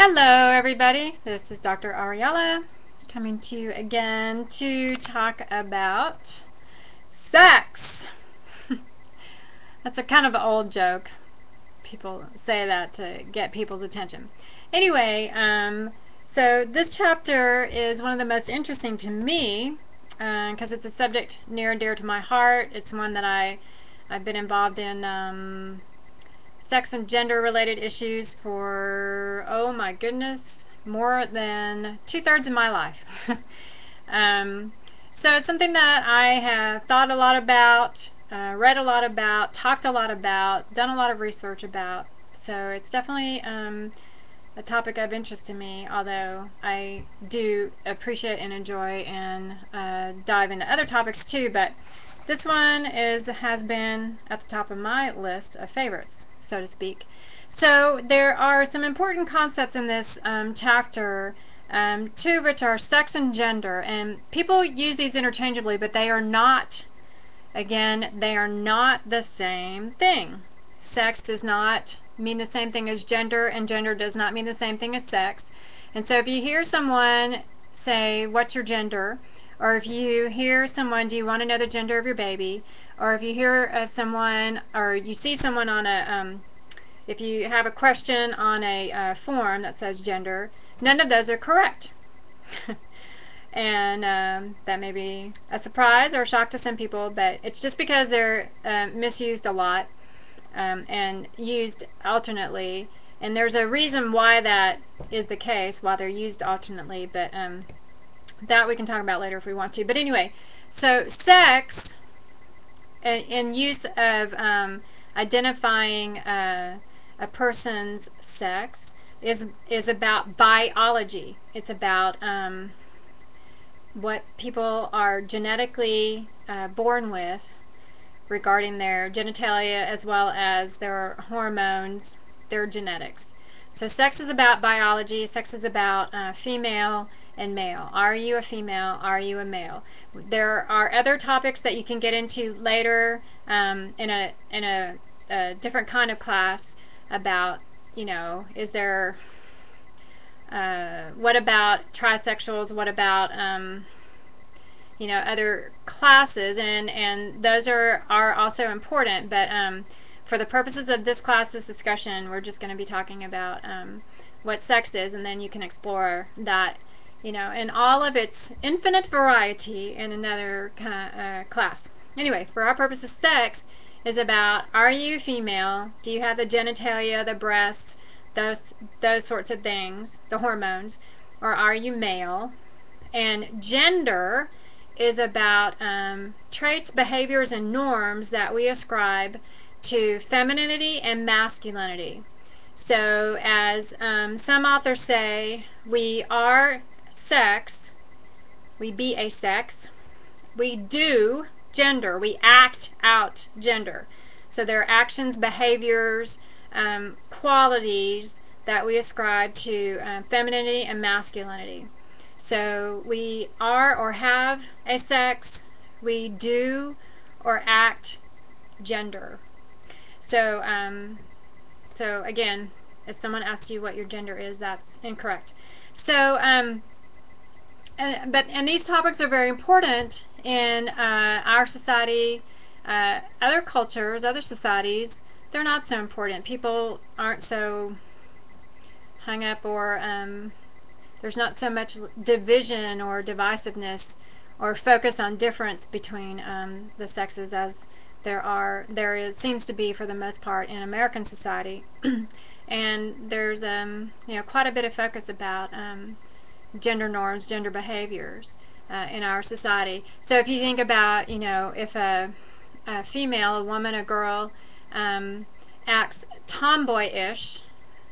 Hello everybody, this is Dr. Ariella coming to you again to talk about sex. That's a kind of an old joke. People say that to get people's attention. Anyway, so this chapter is one of the most interesting to me because it's a subject near and dear to my heart. It's one that I've been involved in sex and gender related issues for, oh my goodness, more than 2/3 of my life. So it's something that I have thought a lot about, read a lot about, talked a lot about, done a lot of research about. So it's definitely a topic of interest to me, although I do appreciate and enjoy and dive into other topics too, but this one has been at the top of my list of favorites, so to speak. So there are some important concepts in this chapter, two of which are sex and gender, and people use these interchangeably, but they are not, again, they are not the same thing. Sex does not mean the same thing as gender, and gender does not mean the same thing as sex. And so if you hear someone say, "What's your gender?" or if you hear someone, "Do you want to know the gender of your baby?" or if you hear of someone, or you see someone on a, if you have a question on a form that says gender, none of those are correct. And that may be a surprise or a shock to some people, but it's just because they're misused a lot and used alternately. And there's a reason why that is the case, why they're used alternately, but that we can talk about later if we want to. But anyway, so sex and use of identifying a person's sex is about biology. It's about what people are genetically born with regarding their genitalia as well as their hormones, their genetics. So sex is about biology. Sex is about female and male. Are you a female? Are you a male? There are other topics that you can get into later in a different kind of class about, you know, is there, what about trisexuals? What about, you know, other classes? And those are also important, but for the purposes of this class, this discussion, we're just going to be talking about what sex is, and then you can explore that, you know, in all of its infinite variety in another class. Anyway, for our purposes, sex is about, are you female? Do you have the genitalia, the breasts, those sorts of things, the hormones, or are you male? And gender is about traits, behaviors, and norms that we ascribe to femininity and masculinity. So as some authors say, we are sex, we be a sex, we do gender, we act out gender. So there are actions, behaviors, qualities that we ascribe to femininity and masculinity. So we are or have a sex, we do or act gender. So so again, if someone asks you what your gender is, that's incorrect. So and these topics are very important in our society. Other cultures, other societies, they're not so important. People aren't so hung up, or there's not so much division or divisiveness or focus on difference between the sexes as seems to be for the most part in American society. And there's you know, quite a bit of focus about gender norms, gender behaviors in our society. So if you think about, you know, if a female, a woman, a girl acts tomboyish,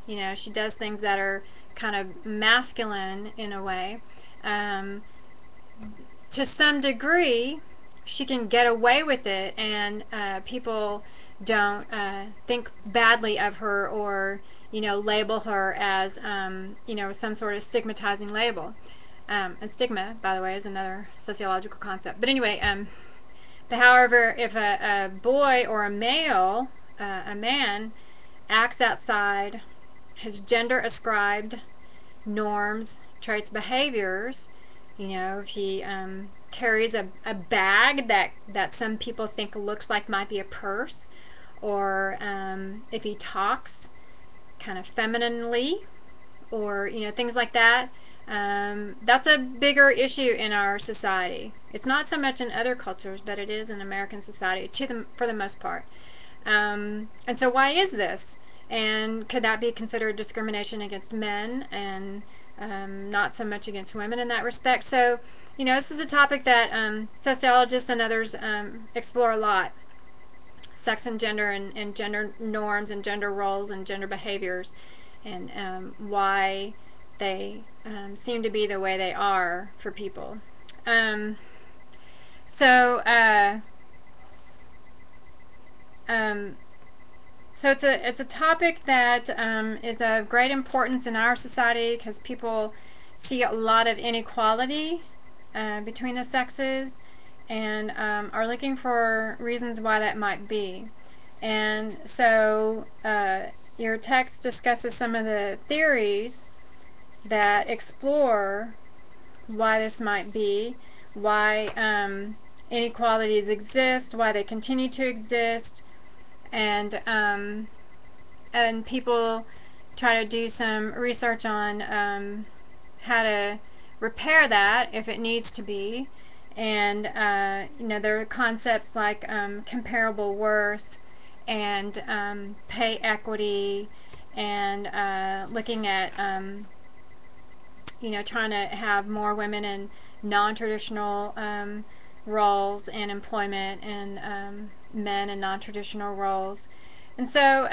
you know, she does things that are kind of masculine in a way, to some degree she can get away with it, and people don't think badly of her or, you know, label her as, you know, some sort of stigmatizing label. And stigma, by the way, is another sociological concept. But anyway, but however, if a boy or a male, a man, acts outside his gender ascribed norms, traits, behaviors. You know, if he carries a bag that some people think looks like might be a purse, or if he talks kind of femininely, or things like that. That's a bigger issue in our society. It's not so much in other cultures, but it is in American society for the most part. And so why is this? And could that be considered discrimination against men and not so much against women in that respect? So, this is a topic that sociologists and others explore a lot. Sex and gender norms and gender roles and gender behaviors, and why they seem to be the way they are for people. So it's a topic that is of great importance in our society because people see a lot of inequality between the sexes, and are looking for reasons why that might be. And so your text discusses some of the theories that explore why this might be, why inequalities exist, why they continue to exist, and people try to do some research on how to repair that if it needs to be. And there are concepts like comparable worth and pay equity, and looking at trying to have more women in non-traditional roles and employment, and men in non-traditional roles. And so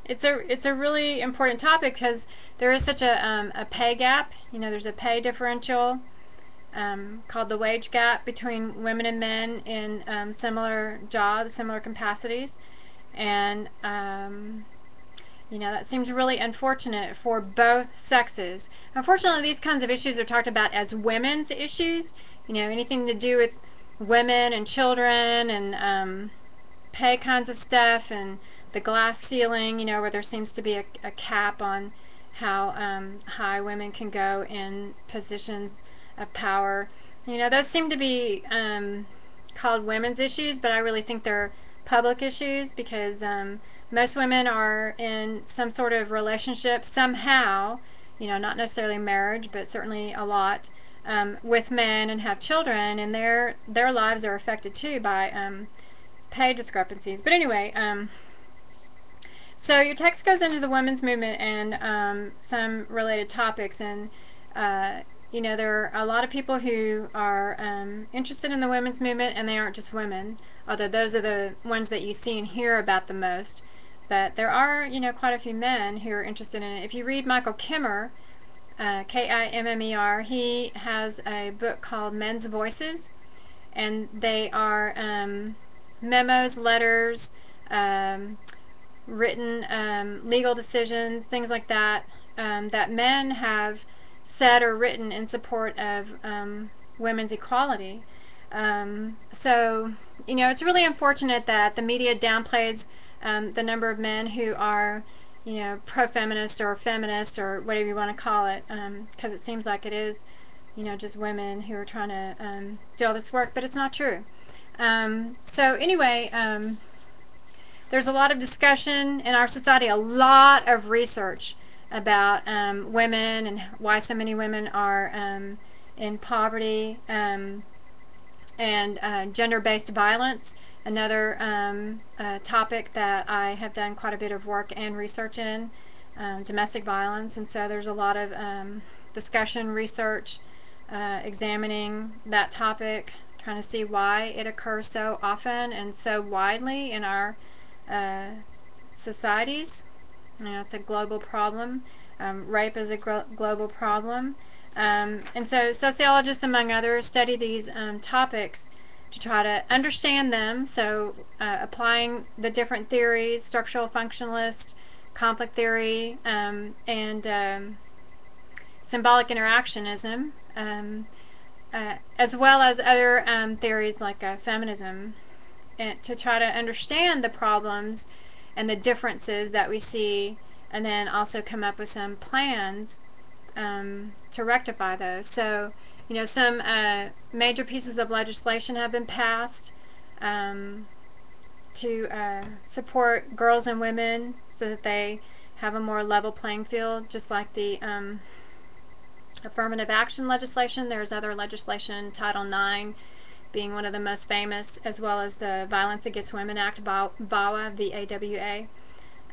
it's a really important topic because there is such a pay gap. There's a pay differential called the wage gap between women and men in similar jobs, similar capacities, and that seems really unfortunate for both sexes. Unfortunately, these kinds of issues are talked about as women's issues. Anything to do with women and children and pay kinds of stuff, and the glass ceiling, where there seems to be a cap on how high women can go in positions of power. Those seem to be called women's issues, but I really think they're public issues because most women are in some sort of relationship somehow, not necessarily marriage, but certainly a lot, with men, and have children, and their lives are affected too by pay discrepancies. But anyway, so your text goes into the women's movement and some related topics, and there are a lot of people who are interested in the women's movement, and they aren't just women, although those are the ones that you see and hear about the most. But there are, quite a few men who are interested in it. If you read Michael Kimmer, Kimmer, he has a book called Men's Voices, and they are memos, letters, written legal decisions, things like that, that men have said or written in support of women's equality. So, it's really unfortunate that the media downplays the number of men who are, pro-feminist or feminist or whatever you want to call it, because it seems like it is, just women who are trying to do all this work, but it's not true. So anyway, there's a lot of discussion in our society, a lot of research about women and why so many women are in poverty, and gender-based violence, another topic that I have done quite a bit of work and research in, domestic violence. And so there's a lot of discussion, research, examining that topic, trying to see why it occurs so often and so widely in our societies. It's a global problem. Rape is a global problem. And so sociologists, among others, study these topics to try to understand them. So applying the different theories, structural functionalist, conflict theory, and symbolic interactionism, as well as other theories like feminism, and to try to understand the problems and the differences that we see, and then also come up with some plans to rectify those. So, you know, some major pieces of legislation have been passed to support girls and women so that they have a more level playing field, just like the affirmative action legislation. There's other legislation, Title IX being one of the most famous, as well as the Violence Against Women Act, VAWA, V-A-W-A,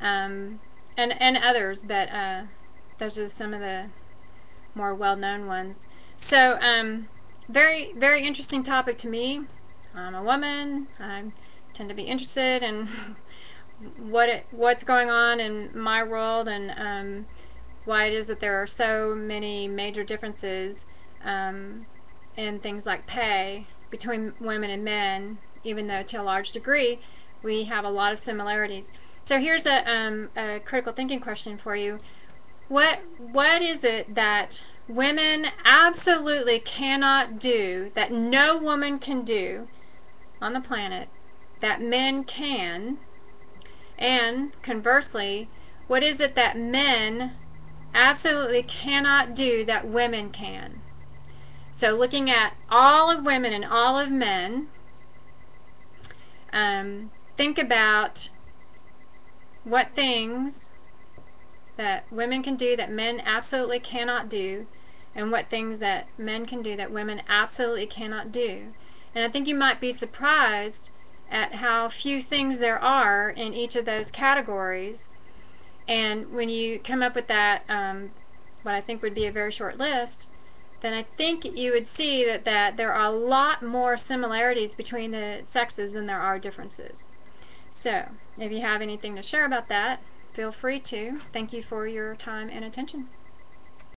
and others, but those are some of the more well-known ones. So very, very interesting topic to me. I'm a woman. I tend to be interested in what's going on in my world, and why it is that there are so many major differences in things like pay between women and men, even though to a large degree we have a lot of similarities. So here's a critical thinking question for you. What is it that women absolutely cannot do, that no woman can do on the planet, that men can? And conversely, what is it that men absolutely cannot do that women can? So looking at all of women and all of men, think about what things that women can do that men absolutely cannot do, and what things that men can do that women absolutely cannot do. And I think you might be surprised at how few things there are in each of those categories. And when you come up with that, what I think would be a very short list, then I think you would see that there are a lot more similarities between the sexes than there are differences. So, if you have anything to share about that, feel free to. Thank you for your time and attention.